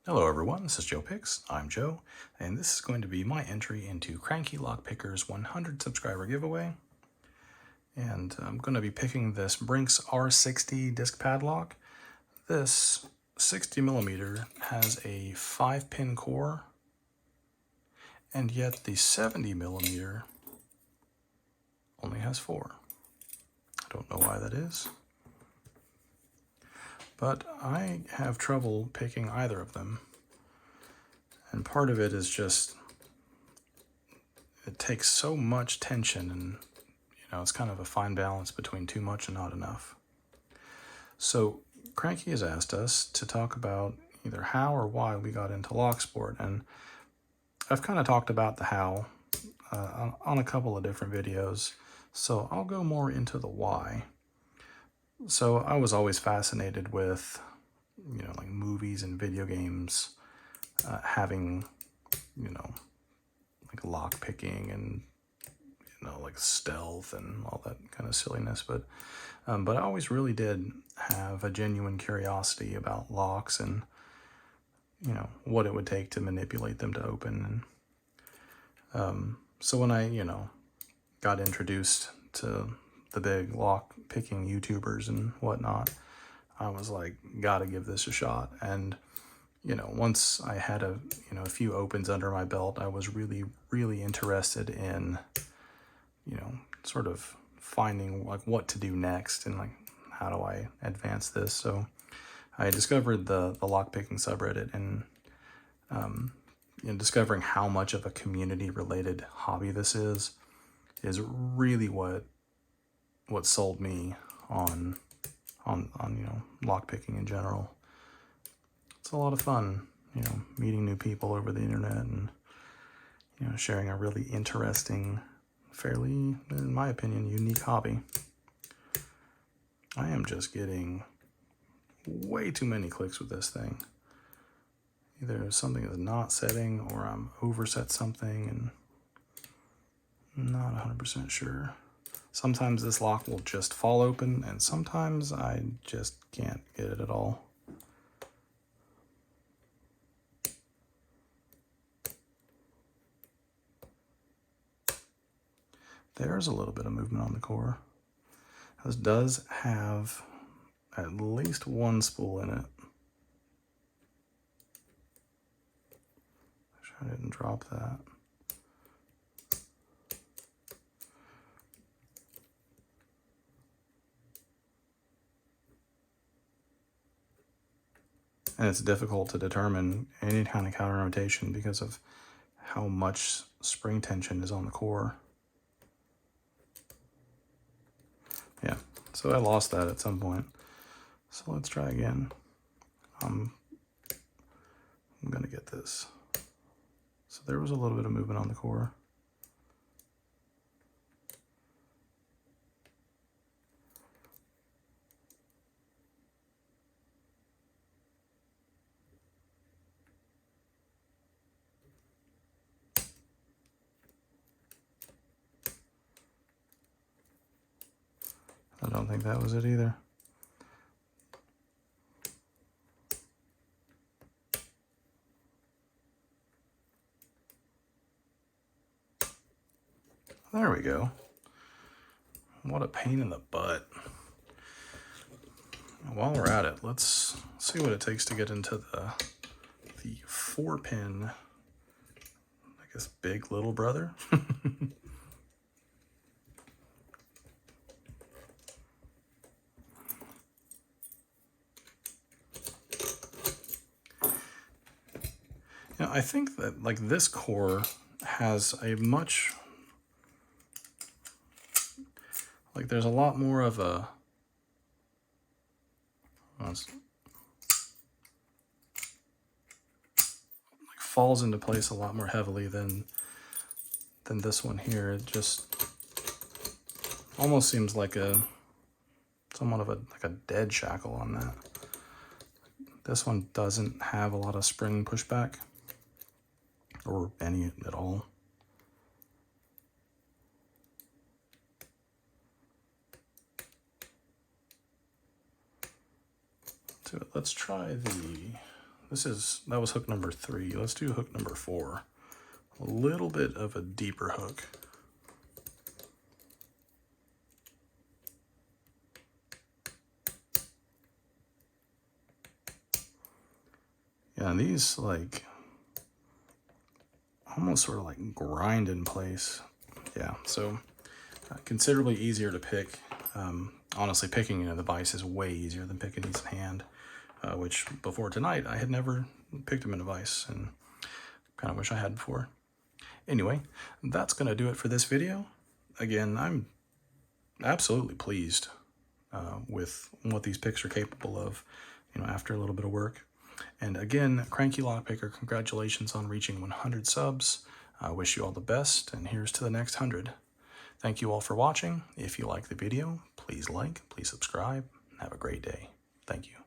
Hello everyone, this is Joe Picks. I'm Joe, and this is going to be my entry into Cranky Lockpicker's 100 subscriber giveaway. And I'm going to be picking this Brinks R60 disc padlock. This 60mm has a 5-pin core, and yet the 70mm only has 4. I don't know why that is, but I have trouble picking either of them. And part of it is just, it takes so much tension, and it's kind of a fine balance between too much and not enough. So Cranky has asked us to talk about either how or why we got into lock sport, and I've kind of talked about the how on a couple of different videos, so I'll go more into the why. So I was always fascinated with, like movies and video games having, like lock picking and, like stealth and all that kind of silliness. But I always really did have a genuine curiosity about locks and, what it would take to manipulate them to open. And so when I, got introduced to the big lock picking YouTubers and whatnot, I was like, gotta give this a shot. And once I had a few opens under my belt, I was really interested in sort of finding like what to do next and like how do I advance this. So I discovered the lockpicking subreddit, and discovering how much of a community related hobby this is really what sold me on lockpicking in general. It's a lot of fun, meeting new people over the internet and sharing a really interesting, fairly, in my opinion, unique hobby. I am just getting way too many clicks with this thing. Either something is not setting or I'm overset something and I'm not 100% sure. Sometimes this lock will just fall open, and sometimes I just can't get it at all. There's a little bit of movement on the core. This does have at least one spool in it. Make sure I didn't drop that. And it's difficult to determine any kind of counter rotation because of how much spring tension is on the core. Yeah, so I lost that at some point. So let's try again. I'm gonna get this. So there was a little bit of movement on the core. I don't think that was it either. There we go. What a pain in the butt. While we're at it, let's see what it takes to get into the 4-pin, I guess, big little brother. I think that like this core has a much, like there's a lot more of a, like falls into place a lot more heavily than this one here. It just almost seems like somewhat of a dead shackle on that. This one doesn't have a lot of spring pushback, or any at all. Let's try that was hook number 3. Let's do hook number 4. A little bit of a deeper hook. Yeah, and these like almost sort of like grind in place. Yeah, so considerably easier to pick. Honestly, picking in a vise is way easier than picking these in hand, which before tonight I had never picked them in a vise, and kind of wish I had before. Anyway, that's going to do it for this video. Again, I'm absolutely pleased with what these picks are capable of, after a little bit of work. And again, Cranky Lockpicker, congratulations on reaching 100 subs. I wish you all the best, and here's to the next 100. Thank you all for watching. If you like the video, please like, please subscribe, and have a great day. Thank you.